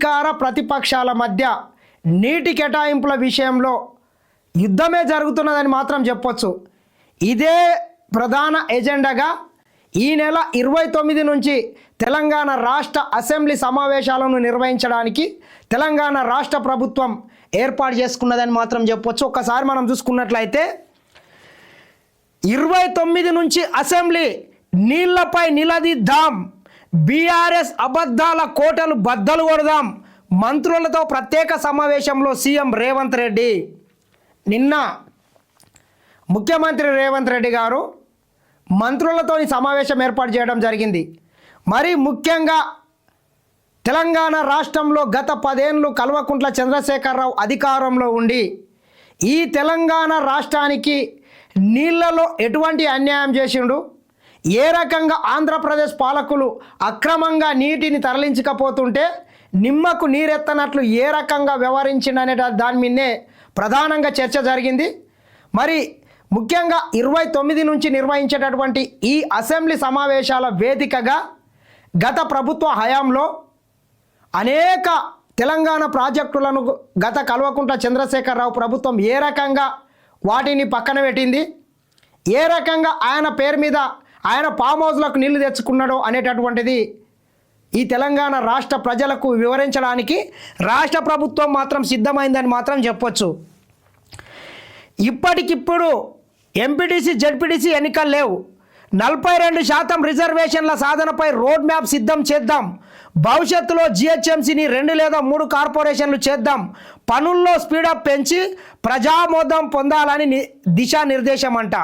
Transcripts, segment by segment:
అధికార ప్రతిపక్షాల మధ్య నీటి కేటాయింపుల విషయంలో యుద్ధమే జరుగుతున్నదని మాత్రం చెప్పొచ్చు. ఇదే ప్రధాన ఎజెండాగా ఈ నెల 29 నుంచి తెలంగాణ రాష్ట్ర అసెంబ్లీ సమావేశాలను నిర్వహించడానికి తెలంగాణ రాష్ట్ర ప్రభుత్వం ఏర్పాటు చేసుకున్నదని మాత్రం చెప్పొచ్చు. ఒక్కసారి మనం చూసుకున్నట్లయితే 29 నుంచి అసెంబ్లీ నీళ్లపై నిలదీద్దాం, బీఆర్ఎస్ అబద్ధాల కోటలు బద్దలు కొడదాం, మంత్రులతో ప్రత్యేక సమావేశంలో సీఎం రేవంత్ రెడ్డి. నిన్న ముఖ్యమంత్రి రేవంత్ రెడ్డి గారు మంత్రులతో సమావేశం ఏర్పాటు చేయడం జరిగింది. మరి ముఖ్యంగా తెలంగాణ రాష్ట్రంలో గత 10 ఏళ్ళు కల్వకుంట్ల చంద్రశేఖరరావు అధికారంలో ఉండి ఈ తెలంగాణ రాష్ట్రానికి నీళ్లలో ఎటువంటి అన్యాయం చేసిండు, ఏ రకంగా ఆంధ్రప్రదేశ్ పాలకులు అక్రమంగా నీటిని తరలించకపోతుంటే నిమ్మకు నీరెత్తనట్లు ఏ రకంగా వ్యవహరించిండనే దాని మీదనే ప్రధానంగా చర్చ జరిగింది. మరి ముఖ్యంగా 29 నుంచి నిర్వహించేటటువంటి ఈ అసెంబ్లీ సమావేశాల వేదికగా గత ప్రభుత్వ హయాంలో అనేక తెలంగాణ ప్రాజెక్టులను గత కల్వకుంట్ల చంద్రశేఖరరావు ప్రభుత్వం ఏ రకంగా వాటిని పక్కన పెట్టింది, ఏ రకంగా ఆయన పేరు మీద ఆయన ఫామ్ హౌస్లకు నీళ్లు తెచ్చుకున్నాడో అనేటటువంటిది ఈ తెలంగాణ రాష్ట్ర ప్రజలకు వివరించడానికి రాష్ట్ర ప్రభుత్వం మాత్రం సిద్ధమైందని మాత్రం చెప్పొచ్చు. ఇప్పటికిప్పుడు ఎంపీటీసీ జెడ్పీటీసీ ఎన్నికలు లేవు. 42% రిజర్వేషన్ల సాధనపై రోడ్ మ్యాప్ సిద్ధం చేద్దాం, భవిష్యత్తులో జిహెచ్ఎంసీని 2 లేదా 3 కార్పొరేషన్లు చేద్దాం, పనుల్లో స్పీడప్ పెంచి ప్రజామోదం పొందాలని దిశానిర్దేశం అంట.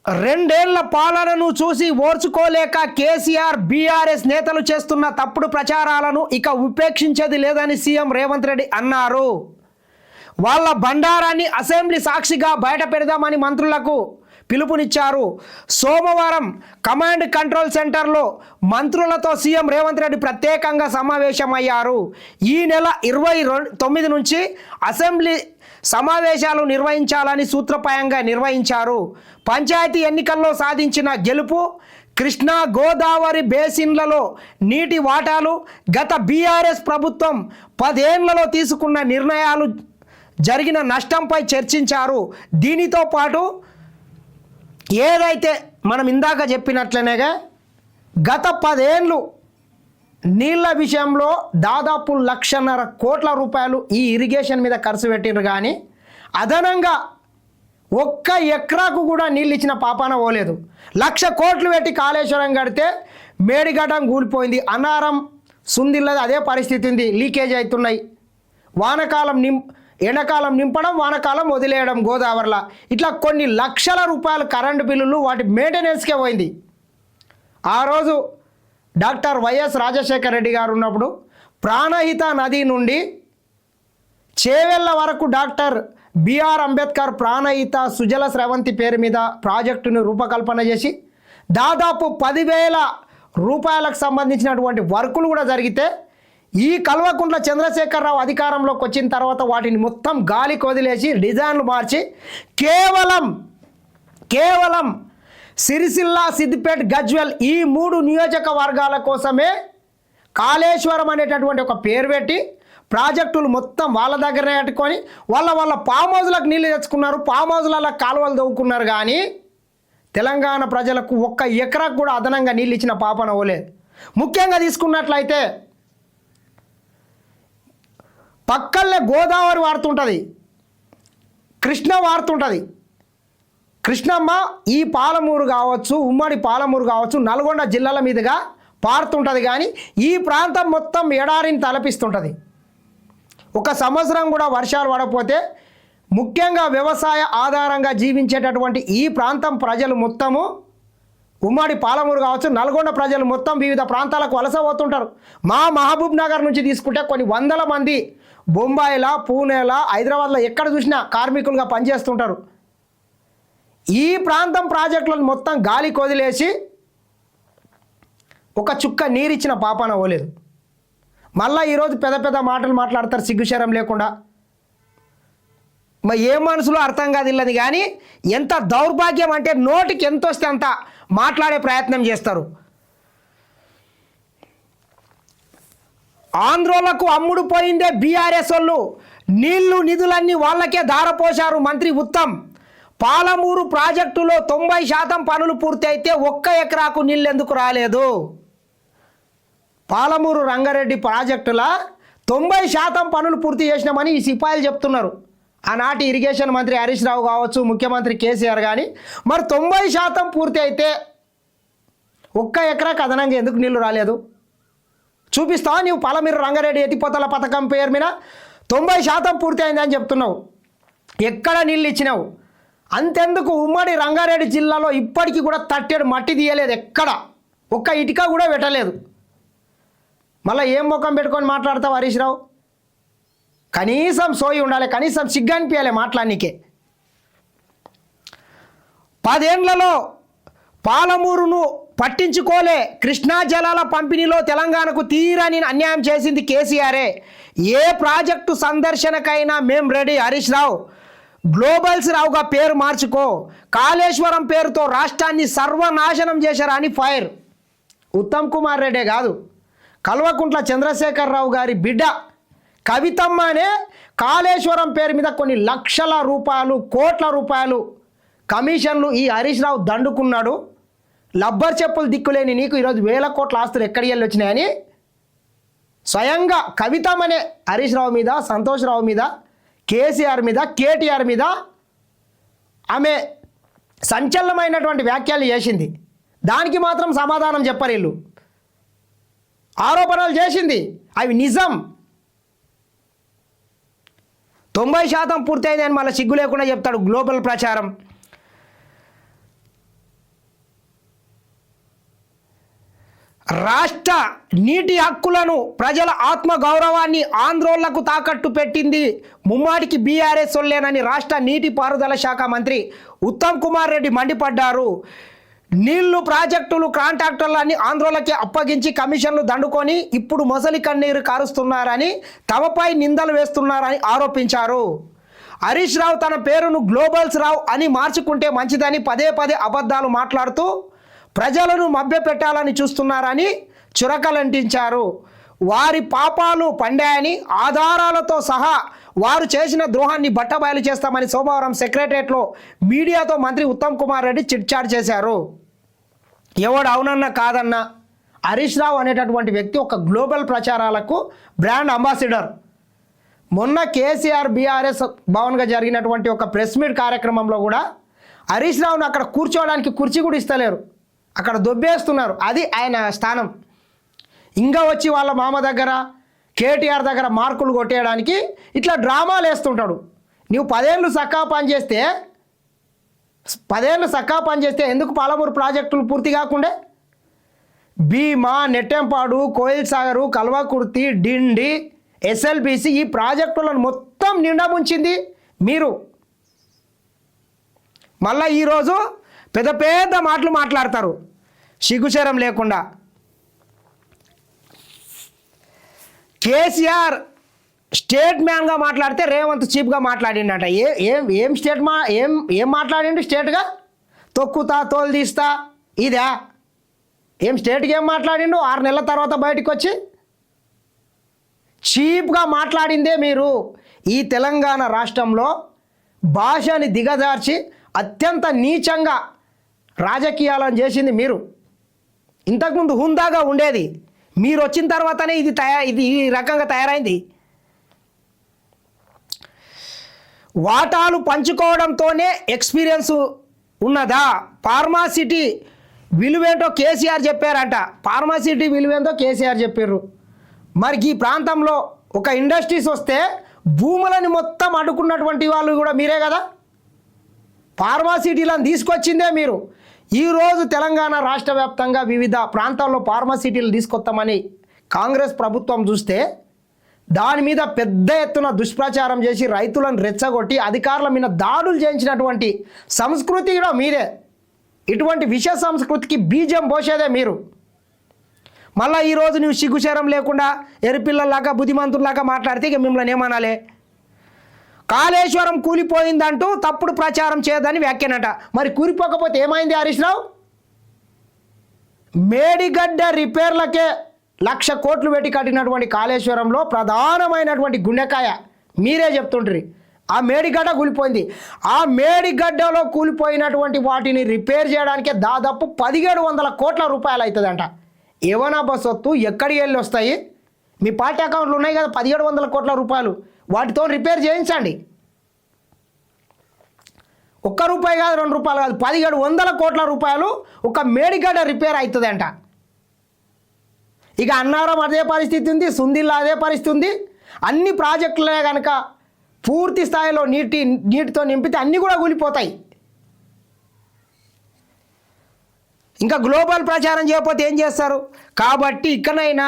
2 ఏళ్ల పాలనను చూసి ఓర్చుకోలేక కేసీఆర్ బీఆర్ఎస్ నేతలు చేస్తున్న తప్పుడు ప్రచారాలను ఇక ఉపేక్షించేది లేదని సీఎం రేవంత్ రెడ్డి అన్నారు. వాళ్ళ బండారాన్ని అసెంబ్లీ సాక్షిగా బయట పెడదామని మంత్రులకు పిలుపునిచ్చారు. సోమవారం కమాండ్ కంట్రోల్ సెంటర్లో మంత్రులతో సీఎం రేవంత్ రెడ్డి ప్రత్యేకంగా సమావేశమయ్యారు. ఈ నెల 29 నుంచి అసెంబ్లీ సమావేశాలు నిర్వహించాలని సూత్రప్రాయంగా నిర్వహించారు. పంచాయతీ ఎన్నికల్లో సాధించిన గెలుపు, కృష్ణా గోదావరి బేసిన్లలో నీటి వాటాలు, గత బీఆర్ఎస్ ప్రభుత్వం 10 ఏళ్లలో తీసుకున్న నిర్ణయాలు, జరిగిన నష్టంపై చర్చించారు. దీనితో పాటు ఏదైతే మనం ఇందాక చెప్పినట్లనేగా గత 10 ఏళ్ళు నీళ్ళ విషయంలో దాదాపు 1,50,000 కోట్ల రూపాయలు ఈ ఇరిగేషన్ మీద ఖర్చు పెట్టిండ్రు. కానీ అదనంగా 1 ఎకరాకు కూడా నీళ్ళు ఇచ్చిన పాపాన పోలేదు. 1,00,000 కోట్లు పెట్టి కాళేశ్వరం కడితే మేడిగడ్డం కూలిపోయింది, అన్నారం సుందిల్లది అదే పరిస్థితి ఉంది, లీకేజ్ అవుతున్నాయి. ఎండాకాలం నింపడం, వానకాలం వదిలేయడం గోదావరిలో. ఇట్లా కొన్ని లక్షల రూపాయల కరెంటు బిల్లులు వాటి మెయింటెనెన్స్కే పోయింది. ఆ రోజు డాక్టర్ వైఎస్ రాజశేఖర రెడ్డి గారు ఉన్నప్పుడు ప్రాణహిత నది నుండి చేవెళ్ళ వరకు డాక్టర్ బిఆర్ అంబేద్కర్ ప్రాణహిత సుజల స్రవంతి పేరు మీద ప్రాజెక్టును రూపకల్పన చేసి దాదాపు 10,000 రూపాయలకు సంబంధించినటువంటి వర్కులు కూడా జరిగితే ఈ కల్వకుంట్ల చంద్రశేఖరరావు అధికారంలోకి వచ్చిన తర్వాత వాటిని మొత్తం గాలికి వదిలేసి డిజైన్లు మార్చి కేవలం సిరిసిల్ల, సిద్దిపేట, గజ్వెల్ ఈ 3 నియోజకవర్గాల కోసమే కాళేశ్వరం అనేటటువంటి ఒక పేరు పెట్టి ప్రాజెక్టులు మొత్తం వాళ్ళ దగ్గరనే పెట్టుకొని వాళ్ళ ఫామ్ హౌస్లకు నీళ్ళు తెచ్చుకున్నారు, ఫామ్ హౌస్లలో కాలువలు తవ్వుకున్నారు. కానీ తెలంగాణ ప్రజలకు 1 ఎకరాకు కూడా అదనంగా నీళ్ళు ఇచ్చిన పాపన పోలేదు. ముఖ్యంగా తీసుకున్నట్లయితే పక్కల్లే గోదావరి వారుతుంటుంది, కృష్ణ వారుతుంటుంది. కృష్ణమ్మ ఈ పాలమూరు కావచ్చు, ఉమ్మడి పాలమూరు కావచ్చు, నల్గొండ జిల్లాల మీదుగా పారుతుంటుంది. కానీ ఈ ప్రాంతం మొత్తం ఎడారిని తలపిస్తుంటుంది. 1 సంవత్సరం కూడా వర్షాలు పడకపోతే ముఖ్యంగా వ్యవసాయ ఆధారంగా జీవించేటటువంటి ఈ ప్రాంతం ప్రజలు మొత్తము ఉమ్మడి పాలమూరు కావచ్చు, నల్గొండ ప్రజలు మొత్తం వివిధ ప్రాంతాలకు వలస పోతుంటారు. మహబూబ్ నగర్ నుంచి తీసుకుంటే కొన్ని 100 మంది బొంబాయిలా, పూణేలా, హైదరాబాద్లో ఎక్కడ చూసినా కార్మికులుగా పనిచేస్తుంటారు. ఈ ప్రాంతం ప్రాజెక్టులను మొత్తం గాలికి వదిలేసి 1 చుక్క నీరిచ్చిన పాపాన పోలేదు. మళ్ళీ ఈరోజు పెద్ద మాటలు మాట్లాడతారు సిగ్గుశరం లేకుండా. ఏ మనసులో అర్థం కాదు ఇల్లది. కానీ ఎంత దౌర్భాగ్యం అంటే నోటికి ఎంత వస్తే అంత మాట్లాడే ప్రయత్నం చేస్తారు. ఆంధ్రోలకు అమ్ముడు పోయిందే బీఆర్ఎస్ వాళ్ళు, నీళ్లు నిధులన్నీ వాళ్ళకే ధారపోశారు మంత్రి ఉత్తమ్. పాలమూరు ప్రాజెక్టులో 90% పనులు పూర్తి అయితే 1 ఎకరాకు నీళ్ళు ఎందుకు రాలేదు? పాలమూరు రంగారెడ్డి ప్రాజెక్టుల 90% పనులు పూర్తి చేసినామని ఈ సిపాయిలు చెప్తున్నారు. ఆనాటి ఇరిగేషన్ మంత్రి హరీష్ రావు కావచ్చు, ముఖ్యమంత్రి కేసీఆర్ కానీ, మరి 90% పూర్తి అయితే 1 ఎకరాకు అదనంగా ఎందుకు నీళ్లు రాలేదు? చూపిస్తావా నీవు? పాలమూరు రంగారెడ్డి ఎత్తిపోతల పథకం పేరు మీద 90% పూర్తి అయిందని చెప్తున్నావు, ఎక్కడ నీళ్ళు ఇచ్చినావు? అంతెందుకు, ఉమ్మడి రంగారెడ్డి జిల్లాలో ఇప్పటికీ కూడా తట్టెడు మట్టి తీయలేదు, ఎక్కడ ఒక్క ఇటుక కూడా పెట్టలేదు. మళ్ళీ ఏం ముఖం పెట్టుకొని మాట్లాడతావు హరీష్ రావు? కనీసం సోయి ఉండాలి, కనీసం సిగ్గు అనిపించాలి మాట్లాడనీకే. 10 ఏళ్లలో పాలమూరును పట్టించుకోలే, కృష్ణా జలాల పంపిణీలో తెలంగాణకు తీరని అన్యాయం చేసింది కేసీఆరే. ఏ ప్రాజెక్టు సందర్శనకైనా మేం రెడీ హరీష్ రావు, గ్లోబల్స్ రావుగా పేరు మార్చుకో, కాళేశ్వరం పేరుతో రాష్ట్రాన్ని సర్వనాశనం చేశారా అని ఫైర్. ఉత్తమ్ కుమార్ రెడ్డే కాదు, కల్వకుంట్ల చంద్రశేఖరరావు గారి బిడ్డ కవితమ్మనే కాళేశ్వరం పేరు మీద కొన్ని లక్షల రూపాయలు, కోట్ల రూపాయలు కమిషన్లు ఈ హరీష్ రావు దండుకున్నాడు. లబ్బర్ చెప్పులు దిక్కులేని నీకు ఈరోజు 1000 కోట్ల ఆస్తులు ఎక్కడికి వెళ్ళి వచ్చినాయని స్వయంగా కవితమ్మనే హరీష్ రావు మీద, సంతోష్ రావు మీద, కేసీఆర్ మీద, కేటీఆర్ మీద ఆమె సంచలనమైనటువంటి వ్యాఖ్యలు చేసింది. దానికి మాత్రం సమాధానం చెప్పరు వీళ్ళు. ఆరోపణలు చేసింది అవి నిజం. 90% పూర్తయింది అని మళ్ళీ సిగ్గు లేకుండా చెప్తాడు. గ్లోబల్ ప్రచారం. రాష్ట్ర నీటి హక్కులను, ప్రజల ఆత్మ గౌరవాన్ని ఆంధ్రోళ్లకు తాకట్టు పెట్టింది ముమ్మాటికి బీఆర్ఎస్ వల్లేనని రాష్ట్ర నీటిపారుదల శాఖ మంత్రి ఉత్తమ్ కుమార్ రెడ్డి మండిపడ్డారు. నీళ్లు, ప్రాజెక్టులు, కాంట్రాక్టర్లన్నీ ఆంధ్రోలకే అప్పగించి కమిషన్లు దండుకొని ఇప్పుడు మొసలి కన్నీరు కారుస్తున్నారని, తమపై నిందలు వేస్తున్నారని ఆరోపించారు. హరీష్ రావు తన పేరును గ్లోబల్స్ రావు అని మార్చుకుంటే మంచిదని పదే అబద్ధాలు మాట్లాడుతూ ప్రజలను మభ్యపెట్టాలని చూస్తున్నారని చురకలంటించారు. వారి పాపాలు పండాయని ఆధారాలతో సహా వారు చేసిన ద్రోహాన్ని బట్టబయలు చేస్తామని సోమవారం సెక్రటరియట్లో మీడియాతో మంత్రి ఉత్తమ్ కుమార్ రెడ్డి చిట్చాట్ చేశారు. ఎవడు అవునన్నా కాదన్నా హరీష్ రావు అనేటటువంటి వ్యక్తి ఒక గ్లోబల్ ప్రచారాలకు బ్రాండ్ అంబాసిడర్. మొన్న కేసీఆర్ బీఆర్ఎస్ భవన్గా జరిగినటువంటి ఒక ప్రెస్ మీట్ కార్యక్రమంలో కూడా హరీష్ రావును అక్కడ కూర్చోవడానికి కుర్చీ కూడా ఇస్తలేరు, అక్కడ దొబ్బేస్తున్నారు. అది ఆయన స్థానం. ఇంకా వచ్చి వాళ్ళ మామ దగ్గర, కేటీఆర్ దగ్గర మార్కులు కొట్టేయడానికి ఇట్లా డ్రామాలు వేస్తుంటాడు. నువ్వు 10 ఏళ్ళు చక్కా పని చేస్తే ఎందుకు పాలమూరు ప్రాజెక్టులు పూర్తి కాకుండా? భీమా, నెట్టెంపాడు, కోయిల్ సాగరు, కల్వకుర్తి, డిండి, ఎస్ఎల్బిసి ఈ ప్రాజెక్టులను మొత్తం నిండా ముంచింది మీరు. మళ్ళీ ఈరోజు పెద్ద మాటలు మాట్లాడతారు సిగ్గుశరం లేకుండా. కేసీఆర్ స్టేట్ మ్యాన్గా మాట్లాడితే రేవంత్ చీప్గా మాట్లాడిండట. ఏం మాట్లాడిండు స్టేట్గా? తొక్కుతా, తోలు తీస్తా, ఇదా? ఏం స్టేట్గా ఏం మాట్లాడిండు? 6 నెలల తర్వాత బయటకు వచ్చి చీప్గా మాట్లాడిందే మీరు. ఈ తెలంగాణ రాష్ట్రంలో భాషని దిగజార్చి అత్యంత నీచంగా రాజకీయాలను చేసింది మీరు. ఇంతకుముందు హుందాగా ఉండేది, మీరు వచ్చిన తర్వాతనే ఇది ఈ రకంగా తయారైంది. వాటాలు పంచుకోవడంతోనే ఎక్స్పీరియన్స్ ఉన్నదా? ఫార్మాసిటీ విలువేంటో కేసీఆర్ చెప్పారంట. ఫార్మాసిటీ విలువేంటో కేసీఆర్ చెప్పారు. మరి ఈ ప్రాంతంలో ఒక ఇండస్ట్రీస్ వస్తే భూములని మొత్తం అడ్డుకున్నటువంటి వాళ్ళు కూడా మీరే కదా. ఫార్మాసిటీలను తీసుకొచ్చిందే మీరు. ఈరోజు తెలంగాణ రాష్ట్ర వ్యాప్తంగా వివిధ ప్రాంతాల్లో ఫార్మాసిటీలు తీసుకొస్తామని కాంగ్రెస్ ప్రభుత్వం చూస్తే దాని మీద పెద్ద ఎత్తున దుష్ప్రచారం చేసి రైతులను రెచ్చగొట్టి అధికారుల మీద దాడులు చేయించినటువంటి సంస్కృతి కూడా మీదే. ఇటువంటి విష సంస్కృతికి బీజం పోసేదే మీరు. మళ్ళీ ఈరోజు నువ్వు సిగ్గుశరం లేకుండా ఎరిపిల్లలాగా బుద్ధిమంతుల్లాగా మాట్లాడితే ఇక మిమ్మల్ని ఏమనాలి? కాళేశ్వరం కూలిపోయిందంటూ తప్పుడు ప్రచారం చేయదని వ్యాఖ్యానట. మరి కూలిపోకపోతే ఏమైంది హరీష్ రావు? మేడిగడ్డ రిపేర్లకే 1,00,000 కోట్లు పెట్టి కట్టినటువంటి కాళేశ్వరంలో ప్రధానమైనటువంటి గుండెకాయ మీరే చెప్తుండ్రి ఆ మేడిగడ్డ కూలిపోయింది. ఆ మేడిగడ్డలో కూలిపోయినటువంటి వాటిని రిపేర్ చేయడానికే దాదాపు 1,700 కోట్ల రూపాయలు అవుతుందంట. ఏవనా సొత్తు ఎక్కడికి వెళ్ళి వస్తాయి? మీ పార్టీ అకౌంట్లు ఉన్నాయి కదా 1,700 కోట్ల రూపాయలు, వాటితో రిపేర్ చేయించండి. ₹1 కాదు, ₹2 కాదు, 1,700 కోట్ల రూపాయలు ఒక మేడిగడ్డ రిపేర్ అవుతుందంట. ఇక అన్నారం అదే పరిస్థితి ఉంది, సుందిల్లా అదే పరిస్థితి ఉంది. అన్ని ప్రాజెక్టులే కనుక పూర్తి స్థాయిలో నీటితో నింపితే అన్నీ కూడా కూలిపోతాయి. ఇంకా గ్లోబల్ ప్రచారం చేయకపోతే ఏం చేస్తారు? కాబట్టి ఇక్కడైనా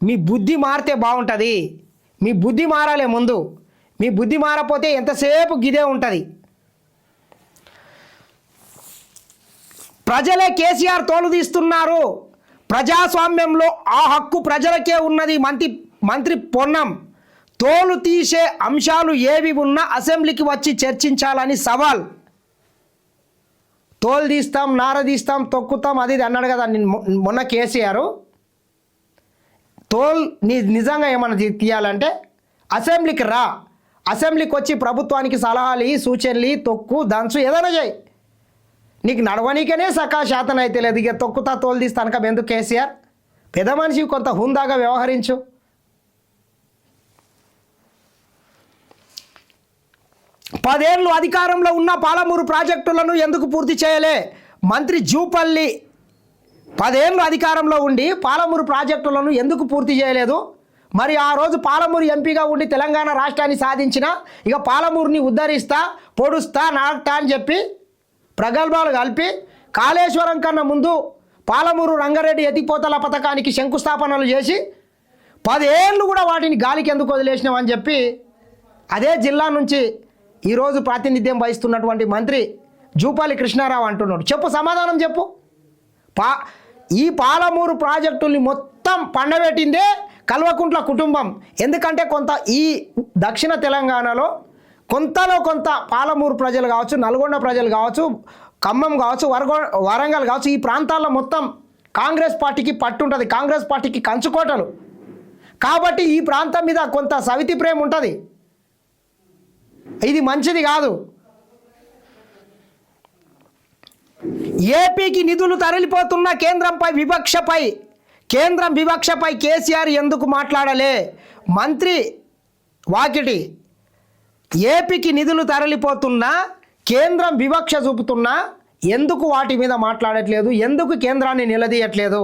మీ బుద్ధి మారితే బాగుంటుంది. మీ బుద్ధి మారాలే ముందు. మీ బుద్ధి మారపోతే ఎంతసేపు గిదే ఉంటుంది. ప్రజలే కేసీఆర్ తోలు తీస్తున్నారు. ప్రజాస్వామ్యంలో ఆ హక్కు ప్రజలకే ఉన్నది. మంత్రి పొన్నం తోలు తీసే అంశాలు ఏవి ఉన్నా అసెంబ్లీకి వచ్చి చర్చించాలని సవాల్. తోలు తీస్తాం, నార తీస్తాం, తొక్కుతాం అది అన్నాడు కదా మొన్న కేసీఆర్. నిజంగా ఏమన్నా తీయాలంటే అసెంబ్లీకి రా, అసెంబ్లీకి వచ్చి ప్రభుత్వానికి సలహాలు సూచనలు తొక్కు దంచు ఏదైనా చేయి. నీకు నడవనీకనే సకా శాతం అయితే లేదు. ఇక తొక్కుతా తోలు తీస్తా అనక ఎందుకు కేసీఆర్? పెద్ద మనిషి కొంత హుందాగా వ్యవహరించు. పదేళ్ళు అధికారంలో ఉన్న పాలమూరు ప్రాజెక్టులను ఎందుకు పూర్తి చేయలే? మంత్రి జూపల్లి 10 ఏళ్ళు అధికారంలో ఉండి పాలమూరు ప్రాజెక్టులను ఎందుకు పూర్తి చేయలేదు? మరి ఆ రోజు పాలమూరు ఎంపీగా ఉండి తెలంగాణ రాష్ట్రాన్ని సాధించిన ఇక పాలమూరుని ఉద్ధరిస్తా, పొడుస్తా, నాటా అని చెప్పి ప్రగల్భాలు కలిపి కాళేశ్వరం కన్నా ముందు పాలమూరు రంగారెడ్డి ఎత్తిపోతల పథకానికి శంకుస్థాపనలు చేసి 10 ఏళ్ళు కూడా వాటిని గాలికి ఎందుకు వదిలేసినామని చెప్పి అదే జిల్లా నుంచి ఈరోజు ప్రాతినిధ్యం వహిస్తున్నటువంటి మంత్రి జూపల్లి కృష్ణారావు అంటున్నాడు. చెప్పు, సమాధానం చెప్పు. ఈ పాలమూరు ప్రాజెక్టుల్ని మొత్తం పండబెట్టిందే కల్వకుంట్ల కుటుంబం. ఎందుకంటే కొంత ఈ దక్షిణ తెలంగాణలో కొంతలో కొంత పాలమూరు ప్రజలు కావచ్చు, నల్గొండ ప్రజలు కావచ్చు, ఖమ్మం కావచ్చు, వరంగల్ కావచ్చు, ఈ ప్రాంతాల్లో మొత్తం కాంగ్రెస్ పార్టీకి పట్టుంటుంది. కాంగ్రెస్ పార్టీకి కంచుకోటలు. కాబట్టి ఈ ప్రాంతం మీద కొంత సవితి ప్రేమ ఉంటుంది. ఇది మంచిది కాదు. ఏపీకి నిధులు తరలిపోతున్న కేంద్రం వివక్షపై కేసీఆర్ ఎందుకు మాట్లాడలే? మంత్రి వాకిటి. ఏపీకి నిధులు తరలిపోతున్నా, కేంద్రం వివక్ష చూపుతున్నా ఎందుకు వాటి మీద మాట్లాడట్లేదు? ఎందుకు కేంద్రాన్ని నిలదీయట్లేదు?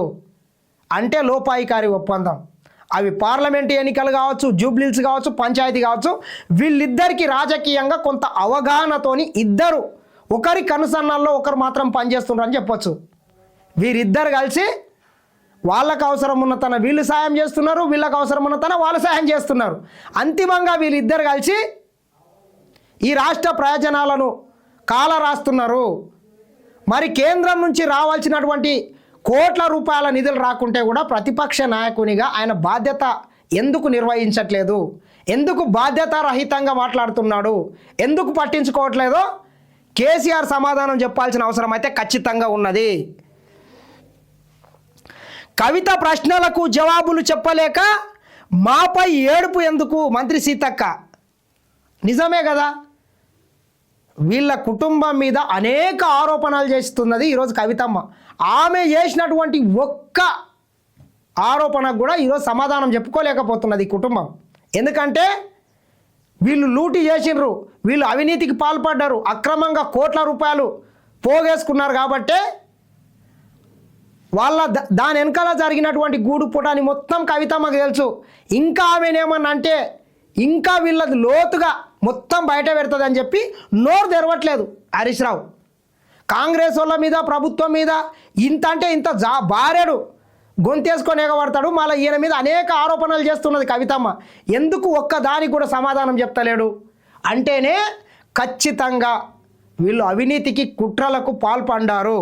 అంటే లోపాయికారి ఒప్పందం. అవి పార్లమెంటు ఎన్నికలు కావచ్చు, జూబ్లీస్ కావచ్చు, పంచాయతీ కావచ్చు, వీళ్ళిద్దరికి రాజకీయంగా కొంత అవగాహనతోని ఇద్దరు ఒకరి కనుసన్నల్లో ఒకరు మాత్రం పనిచేస్తున్నారని చెప్పొచ్చు. వీరిద్దరు కలిసి వాళ్ళకు అవసరం ఉన్న తన వీళ్ళు సాయం చేస్తున్నారు, వీళ్ళకు అవసరం ఉన్న తన వాళ్ళు సాయం చేస్తున్నారు. అంతిమంగా వీళ్ళిద్దరు కలిసి ఈ రాష్ట్ర ప్రయోజనాలను కాలరాస్తున్నారు. మరి కేంద్రం నుంచి రావాల్సినటువంటి కోట్ల రూపాయల నిధులు రాకుంటే కూడా ప్రతిపక్ష నాయకునిగా ఆయన బాధ్యత ఎందుకు నిర్వహించట్లేదు? ఎందుకు బాధ్యతారహితంగా మాట్లాడుతున్నాడు? ఎందుకు పట్టించుకోవట్లేదో కేసీఆర్ సమాధానం చెప్పాల్సిన అవసరం అయితే ఖచ్చితంగా ఉన్నది. కవిత ప్రశ్నలకు జవాబులు చెప్పలేక మాపై ఏడుపు ఎందుకు? మంత్రి సీతక్క. నిజమే కదా, వీళ్ళ కుటుంబం మీద అనేక ఆరోపణలు చేస్తున్నది ఈరోజు కవితమ్మ. ఆమె చేసినటువంటి ఒక్క ఆరోపణకు కూడా ఈరోజు సమాధానం చెప్పుకోలేకపోతున్నది ఈ కుటుంబం. ఎందుకంటే వీళ్ళు లూటీ చేసినారు, వీళ్ళు అవినీతికి పాల్పడ్డారు, అక్రమంగా కోట్ల రూపాయలు పోగేసుకున్నారు. కాబట్టే వాళ్ళ దాని వెనకాల జరిగినటువంటి గూడు పుటాని మొత్తం కవితమ్మకు తెలుసు. ఇంకా ఆమెనేమన్నా అంటే ఇంకా వీళ్ళది లోతుగా మొత్తం బయట పెడుతుందని చెప్పి నోరు తెరవట్లేదు హరీష్ రావు. కాంగ్రెస్ వాళ్ళ మీద, ప్రభుత్వం మీద ఇంత అంటే ఇంత బారెడు గొంతేసుకొని ఎగబడతాడు. మళ్ళీ ఈయన మీద అనేక ఆరోపణలు చేస్తున్నది కవితమ్మ. ఎందుకు ఒక్కదానికి కూడా సమాధానం చెప్తలేడు అంటేనే ఖచ్చితంగా వీళ్ళు అవినీతికి కుట్రలకు పాల్పడ్డారు.